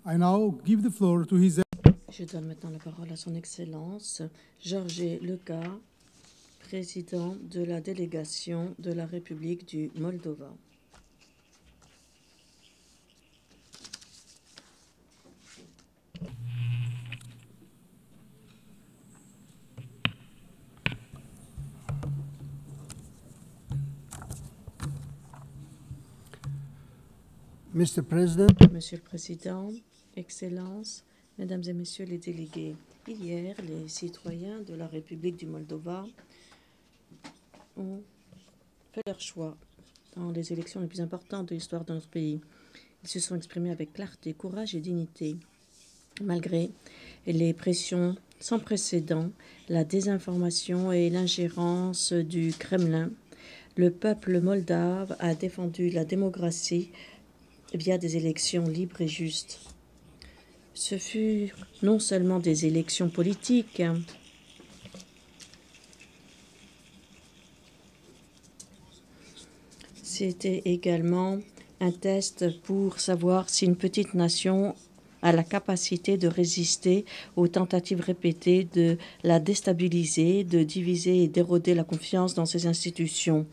I now give the floor to His Je donne maintenant la parole à son Excellence George Leka, président de la délégation de la République du Moldova. Mr. President, Monsieur le Président, Excellences, Mesdames et Messieurs les délégués, hier, les citoyens de la République du Moldova ont fait leur choix dans les élections les plus importantes de l'histoire de notre pays. Ils se sont exprimés avec clarté, courage et dignité, malgré les pressions sans précédent, la désinformation et l'ingérence du Kremlin. Le peuple moldave a défendu la démocratie via des élections libres et justes. Ce furent non seulement des élections politiques, c'était également un test pour savoir si une petite nation a la capacité de résister aux tentatives répétées de la déstabiliser, de diviser et d'éroder la confiance dans ses institutions.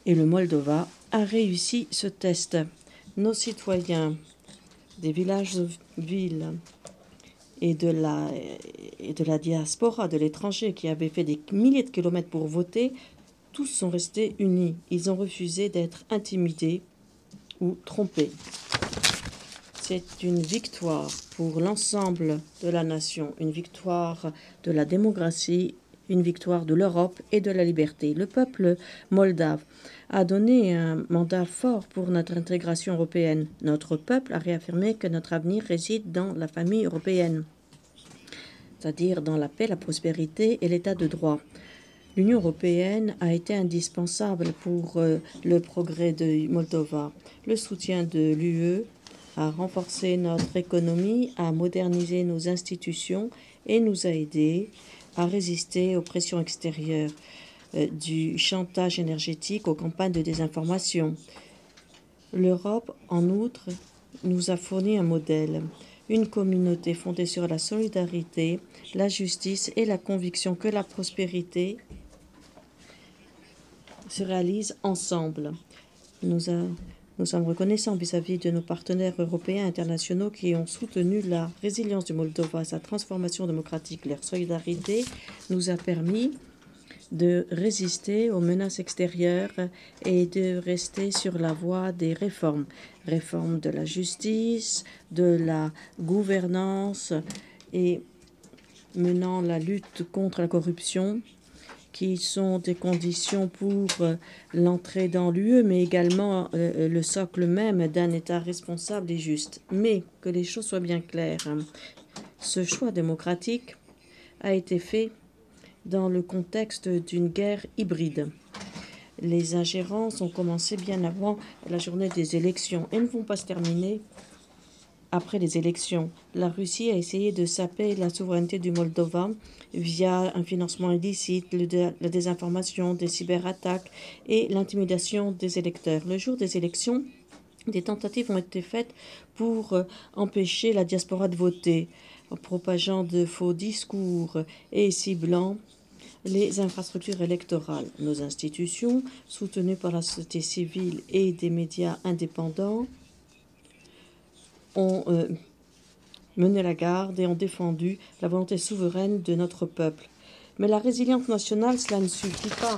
Et le Moldova a réussi ce test. Nos citoyens des villages-villes et de la diaspora, de l'étranger, qui avaient fait des milliers de kilomètres pour voter, tous sont restés unis. Ils ont refusé d'être intimidés ou trompés. C'est une victoire pour l'ensemble de la nation, une victoire de la démocratie, une victoire de l'Europe et de la liberté. Le peuple moldave a donné un mandat fort pour notre intégration européenne. Notre peuple a réaffirmé que notre avenir réside dans la famille européenne, c'est-à-dire dans la paix, la prospérité et l'état de droit. L'Union européenne a été indispensable pour le progrès de Moldova. Le soutien de l'UE a renforcé notre économie, a modernisé nos institutions et nous a aidés à résister aux pressions extérieures, du chantage énergétique aux campagnes de désinformation. L'Europe, en outre, nous a fourni un modèle, une communauté fondée sur la solidarité, la justice et la conviction que la prospérité se réalise ensemble. Nous sommes reconnaissants vis-à-vis de nos partenaires européens et internationaux qui ont soutenu la résilience du Moldova, sa transformation démocratique. Leur solidarité nous a permis de résister aux menaces extérieures et de rester sur la voie des réformes. Réformes de la justice, de la gouvernance et menant la lutte contre la corruption, qui sont des conditions pour l'entrée dans l'UE, mais également le socle même d'un État responsable et juste. Mais que les choses soient bien claires, ce choix démocratique a été fait dans le contexte d'une guerre hybride. Les ingérences ont commencé bien avant la journée des élections et ne vont pas se terminer après les élections. La Russie a essayé de saper la souveraineté du Moldova via un financement illicite, la désinformation, des cyberattaques et l'intimidation des électeurs. Le jour des élections, des tentatives ont été faites pour empêcher la diaspora de voter, en propageant de faux discours et ciblant les infrastructures électorales. Nos institutions, soutenues par la société civile et des médias indépendants, ont mené la garde et ont défendu la volonté souveraine de notre peuple. Mais la résilience nationale, cela ne suffit pas.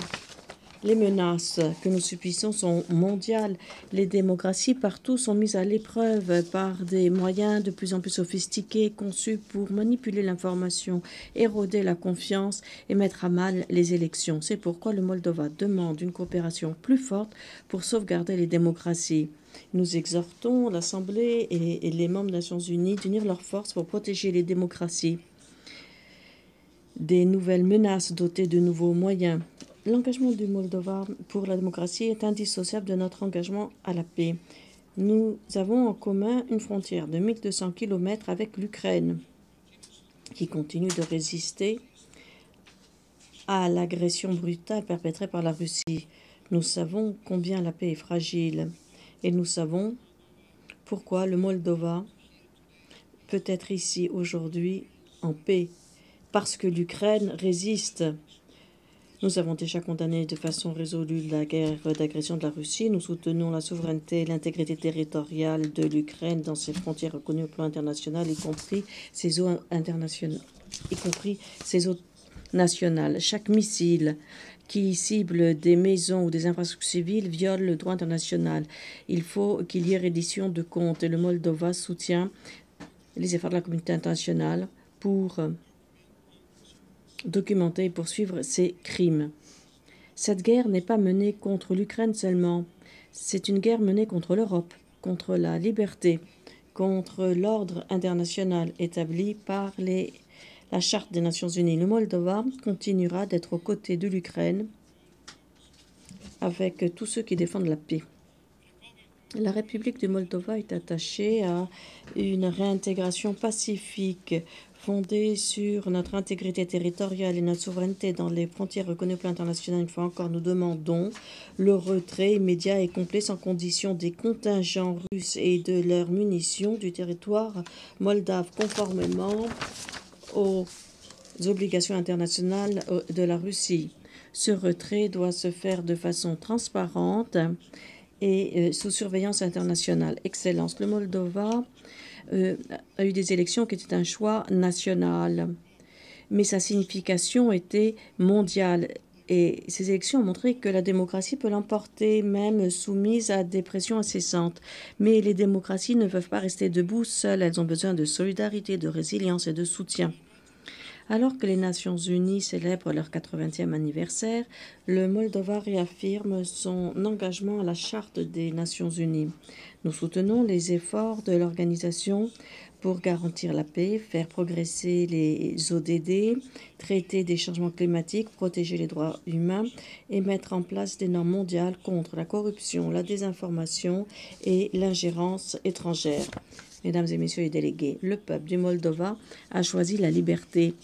Les menaces que nous subissons sont mondiales. Les démocraties partout sont mises à l'épreuve par des moyens de plus en plus sophistiqués, conçus pour manipuler l'information, éroder la confiance et mettre à mal les élections. C'est pourquoi le Moldova demande une coopération plus forte pour sauvegarder les démocraties. Nous exhortons l'Assemblée et les membres des Nations Unies d'unir leurs forces pour protéger les démocraties des nouvelles menaces dotées de nouveaux moyens. L'engagement du Moldova pour la démocratie est indissociable de notre engagement à la paix. Nous avons en commun une frontière de 1200 km avec l'Ukraine, qui continue de résister à l'agression brutale perpétrée par la Russie. Nous savons combien la paix est fragile et nous savons pourquoi le Moldova peut être ici aujourd'hui en paix parce que l'Ukraine résiste. Nous avons déjà condamné de façon résolue la guerre d'agression de la Russie. Nous soutenons la souveraineté et l'intégrité territoriale de l'Ukraine dans ses frontières reconnues au plan international, y compris ses eaux internationales, nationales. Chaque missile qui cible des maisons ou des infrastructures civiles viole le droit international. Il faut qu'il y ait reddition de comptes et le Moldova soutient les efforts de la communauté internationale pour documenter et poursuivre ces crimes. Cette guerre n'est pas menée contre l'Ukraine seulement, c'est une guerre menée contre l'Europe, contre la liberté, contre l'ordre international établi par la Charte des Nations Unies. Le Moldova continuera d'être aux côtés de l'Ukraine avec tous ceux qui défendent la paix. La République de Moldova est attachée à une réintégration pacifique fondée sur notre intégrité territoriale et notre souveraineté dans les frontières reconnues au plan international. Une fois encore, nous demandons le retrait immédiat et complet sans condition des contingents russes et de leurs munitions du territoire moldave, conformément aux obligations internationales de la Russie. Ce retrait doit se faire de façon transparente et sous surveillance internationale. Excellence, le Moldova a eu des élections qui étaient un choix national, mais sa signification était mondiale. Et ces élections ont montré que la démocratie peut l'emporter, même soumise à des pressions incessantes. Mais les démocraties ne peuvent pas rester debout seules. Elles ont besoin de solidarité, de résilience et de soutien. Alors que les Nations Unies célèbrent leur 80e anniversaire, le Moldova réaffirme son engagement à la Charte des Nations Unies. Nous soutenons les efforts de l'organisation pour garantir la paix, faire progresser les ODD, traiter des changements climatiques, protéger les droits humains et mettre en place des normes mondiales contre la corruption, la désinformation et l'ingérence étrangère. Mesdames et messieurs les délégués, le peuple du Moldova a choisi la liberté.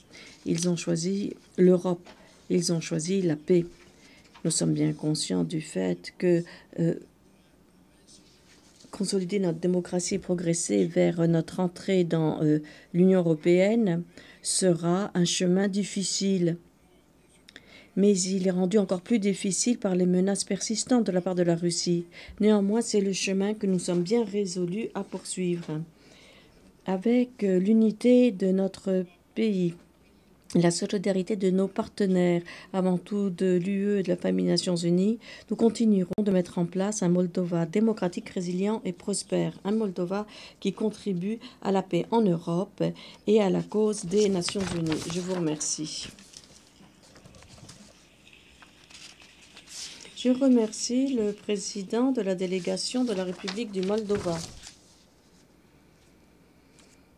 Ils ont choisi l'Europe. Ils ont choisi la paix. Nous sommes bien conscients du fait que consolider notre démocratie et progresser vers notre entrée dans l'Union européenne sera un chemin difficile. Mais il est rendu encore plus difficile par les menaces persistantes de la part de la Russie. Néanmoins, c'est le chemin que nous sommes bien résolus à poursuivre. Avec l'unité de notre pays, la solidarité de nos partenaires, avant tout de l'UE et de la famille des Nations Unies, nous continuerons de mettre en place un Moldova démocratique, résilient et prospère. Un Moldova qui contribue à la paix en Europe et à la cause des Nations Unies. Je vous remercie. Je remercie le président de la délégation de la République du Moldova.